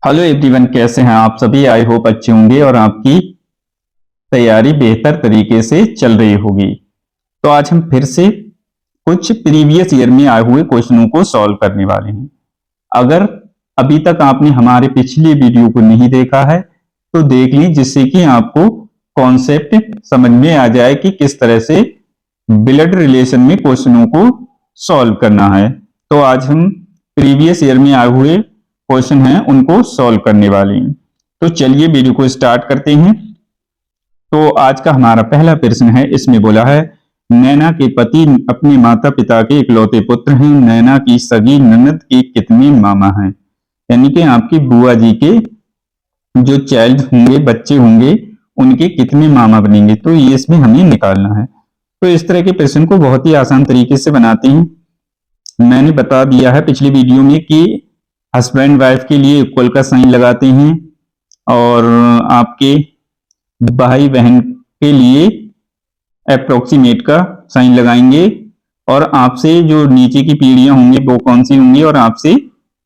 Hello everyone, कैसे हैं आप सभी। आई होप अच्छे होंगे और आपकी तैयारी बेहतर तरीके से चल रही होगी। तो आज हम फिर से कुछ प्रीवियस ईयर में आए हुए क्वेश्चनों को सॉल्व करने वाले हैं। अगर अभी तक आपने हमारे पिछले वीडियो को नहीं देखा है तो देख लीजिए, जिससे कि आपको कॉन्सेप्ट समझ में आ जाए कि किस तरह से ब्लड रिलेशन में क्वेश्चनों को सॉल्व करना है। तो आज हम प्रीवियस ईयर में आए हुए क्वेश्चन हैं उनको सॉल्व करने वाले हैं। तो चलिए वीडियो को स्टार्ट करते हैं। तो आज का हमारा पहला प्रश्न है, इसमें बोला है नैना के पति अपने माता पिता के इकलौते पुत्र हैं। नैना की सगी ननद के कितने मामा हैं? यानी कि आपकी बुआ जी के जो चाइल्ड होंगे, बच्चे होंगे, उनके कितने मामा बनेंगे। तो ये इसमें हमें निकालना है। तो इस तरह के प्रश्न को बहुत ही आसान तरीके से बनाते हैं। मैंने बता दिया है पिछली वीडियो में कि हस्बैंड वाइफ के लिए इक्वल का साइन लगाते हैं और आपके भाई बहन के लिए अप्रोक्सीमेट का साइन लगाएंगे, और आपसे जो नीचे की पीढ़ियां होंगी वो कौन सी होंगी और आपसे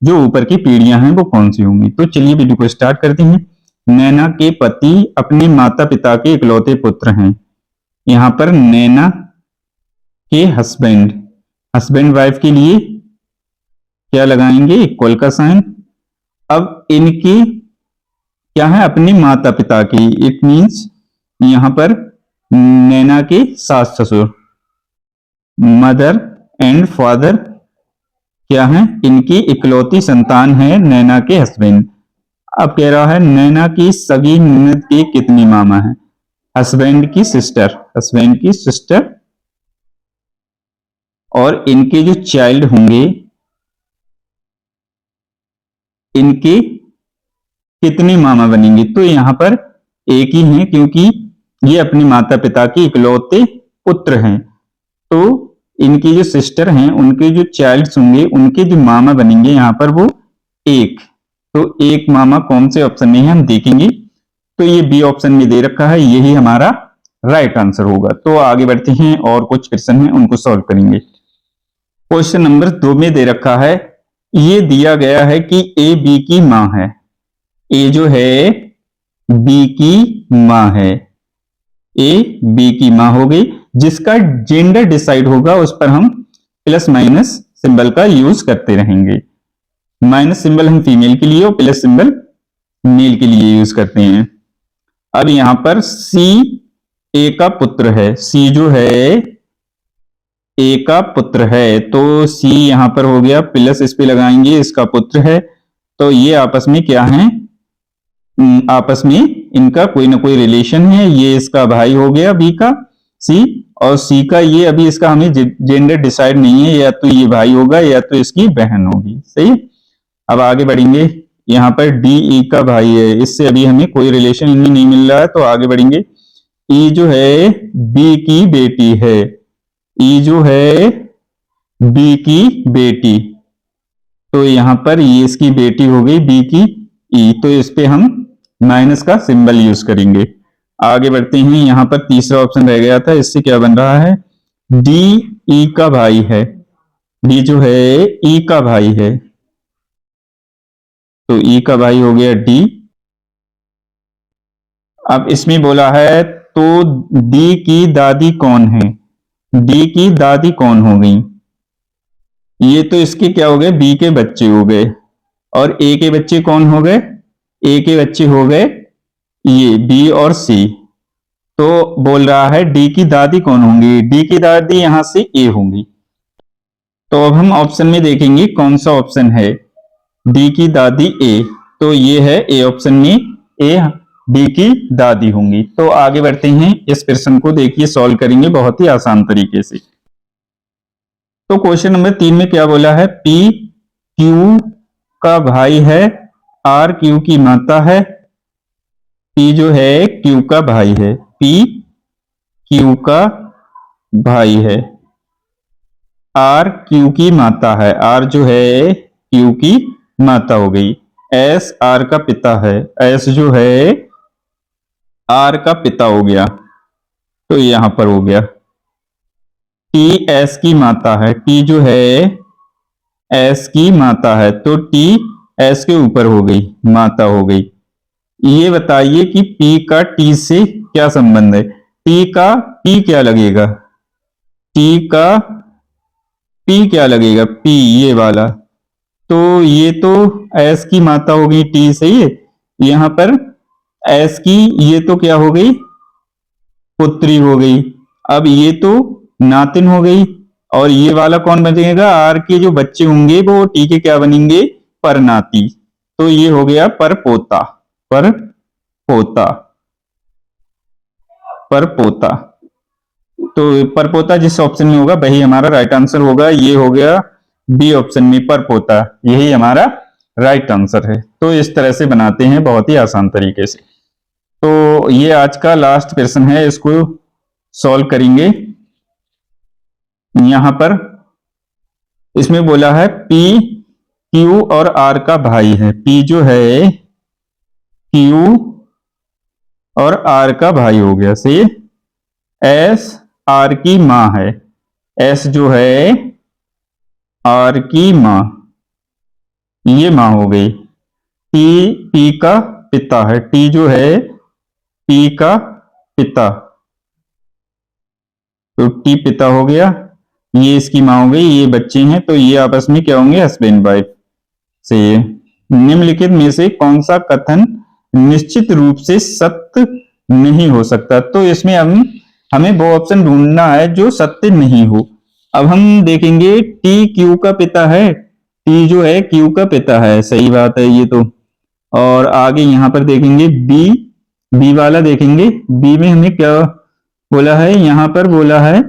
जो ऊपर की पीढ़ियां हैं वो कौन सी होंगी। तो चलिए वीडियो को स्टार्ट करते हैं। नैना के पति अपने माता पिता के इकलौते पुत्र हैं। यहां पर नैना के हस्बैंड, हस्बैंड वाइफ के लिए क्या लगाएंगे? इक्वल का साइन। अब इनकी क्या है? अपने माता पिता की। इट मींस यहां पर नैना के सास ससुर, मदर एंड फादर क्या है? इनकी इकलौती संतान है नैना के हस्बैंड। अब कह रहा है नैना की सगी ननद के कितने मामा हैं? हस्बैंड की सिस्टर, हस्बैंड की सिस्टर, और इनके जो चाइल्ड होंगे इनके कितने मामा बनेंगे। तो यहां पर एक ही हैं, क्योंकि ये अपने माता पिता के इकलौते पुत्र हैं। तो इनकी जो सिस्टर हैं उनके जो चाइल्ड्स होंगे उनके जो मामा बनेंगे यहां पर वो एक। तो एक मामा कौन से ऑप्शन में है हम देखेंगे। तो ये बी ऑप्शन में दे रखा है, यही हमारा राइट आंसर होगा। तो आगे बढ़ते हैं और कुछ क्वेश्चन है उनको सॉल्व करेंगे। क्वेश्चन नंबर 2 में दे रखा है, ये दिया गया है कि ए बी की मां है। ए जो है बी की मां है, ए बी की मां हो गई। जिसका जेंडर डिसाइड होगा उस पर हम प्लस माइनस सिंबल का यूज करते रहेंगे। माइनस सिंबल हम फीमेल के लिए और प्लस सिंबल मेल के लिए यूज करते हैं। अब यहां पर सी ए का पुत्र है, सी जो है ए का पुत्र है, तो सी यहां पर हो गया प्लस, इस पे लगाएंगे, इसका पुत्र है। तो ये आपस में क्या है? आपस में इनका कोई ना कोई रिलेशन है। ये इसका भाई हो गया बी का सी, और सी का ये अभी इसका हमें जेंडर डिसाइड नहीं है, या तो ये भाई होगा या तो इसकी बहन होगी। सही। अब आगे बढ़ेंगे। यहाँ पर डी ई का भाई है, इससे अभी हमें कोई रिलेशन इनमें नहीं मिल रहा है, तो आगे बढ़ेंगे। ई जो है बी की बेटी है, ई जो है बी की बेटी, तो यहां पर ये इसकी बेटी हो गई बी की ई, तो इस पे हम माइनस का सिंबल यूज करेंगे। आगे बढ़ते हैं। यहां पर तीसरा ऑप्शन रह गया था, इससे क्या बन रहा है? डी ई का भाई है, डी जो है ई का भाई है, तो ई का भाई हो गया डी। अब इसमें बोला है तो डी की दादी कौन है? डी की दादी कौन हो गई? ये तो इसके क्या हो गए? बी के बच्चे हो गए। और ए के बच्चे कौन हो गए? ए के बच्चे हो गए ये बी और सी। तो बोल रहा है डी की दादी कौन होंगी? डी की दादी यहां से ए होंगी। तो अब हम ऑप्शन में देखेंगे कौन सा ऑप्शन है। डी की दादी ए, तो ये है ए ऑप्शन में, ए डी की दादी होंगी। तो आगे बढ़ते हैं। इस प्रश्न को देखिए, सॉल्व करेंगे बहुत ही आसान तरीके से। तो क्वेश्चन नंबर 3 में क्या बोला है? पी क्यू का भाई है, आर क्यू की माता है। पी जो है क्यू का भाई है, पी क्यू का भाई है, आर क्यू की माता है, आर जो है क्यू की माता हो गई। एस आर का पिता है, एस जो है आर का पिता हो गया, तो यहां पर हो गया। टी एस की माता है, टी जो है एस की माता है, तो टी एस के ऊपर हो गई, माता हो गई। ये बताइए कि पी का टी से क्या संबंध है? टी का पी क्या लगेगा? टी का पी क्या लगेगा? पी ये वाला, तो ये तो एस की माता हो गई टी, सही है। यहां पर एस की ये तो क्या हो गई? पुत्री हो गई। अब ये तो नातिन हो गई, और ये वाला कौन बनेगा? आर के जो बच्चे होंगे वो टी के क्या बनेंगे? परनाती। तो ये हो गया परपोता, परपोता, परपोता। तो परपोता जिस ऑप्शन में होगा वही हमारा राइट आंसर होगा। ये हो गया बी ऑप्शन में परपोता, यही हमारा राइट आंसर है। तो इस तरह से बनाते हैं बहुत ही आसान तरीके से। तो ये आज का लास्ट क्वेश्चन है, इसको सॉल्व करेंगे। यहां पर इसमें बोला है पी क्यू और आर का भाई है। पी जो है क्यू और आर का भाई हो गया, सही। एस आर की मां है, एस जो है आर की मां, ये मां हो गई। टी पी का पिता है, टी जो है पी का पिता, तो टी पिता हो गया। ये इसकी मां हो गई, ये बच्चे हैं, तो ये आपस में क्या होंगे? Husband wife. से निम्नलिखित में से कौन सा कथन निश्चित रूप से सत्य नहीं हो सकता? तो इसमें हमें वो ऑप्शन ढूंढना है जो सत्य नहीं हो। अब हम देखेंगे टी क्यू का पिता है, टी जो है क्यू का पिता है, सही बात है ये तो। और आगे यहां पर देखेंगे बी, बी वाला देखेंगे। बी में हमें क्या बोला है? यहां पर बोला है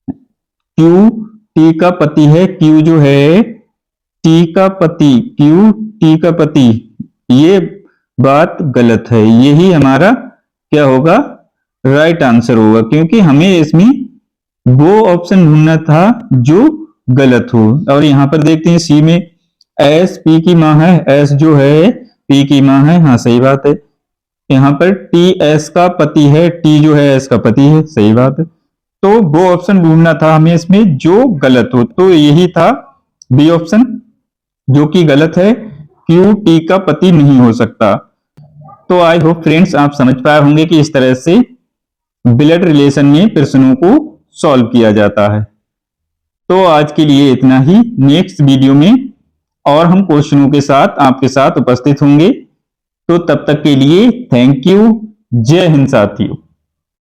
क्यू टी का पति है, क्यू जो है टी का पति, क्यू टी का पति, ये बात गलत है। यही हमारा क्या होगा? राइट आंसर होगा, क्योंकि हमें इसमें वो ऑप्शन ढूंढना था जो गलत हो। और यहां पर देखते हैं सी में एस पी की मां है, एस जो है पी की मां है, हाँ सही बात है। यहां पर टी एस का पति है, टी जो है एस का पति है, सही बात है। तो वो ऑप्शन ढूंढना था हमें इसमें जो गलत हो, तो यही था बी ऑप्शन, जो कि गलत है। क्यू टी का पति नहीं हो सकता। तो आई होप फ्रेंड्स आप समझ पाए होंगे कि इस तरह से ब्लड रिलेशन में प्रश्नों को सॉल्व किया जाता है। तो आज के लिए इतना ही। नेक्स्ट वीडियो में और हम क्वेश्चनों के साथ आपके साथ उपस्थित होंगे। तो तब तक के लिए थैंक यू। जय हिंद साथियों।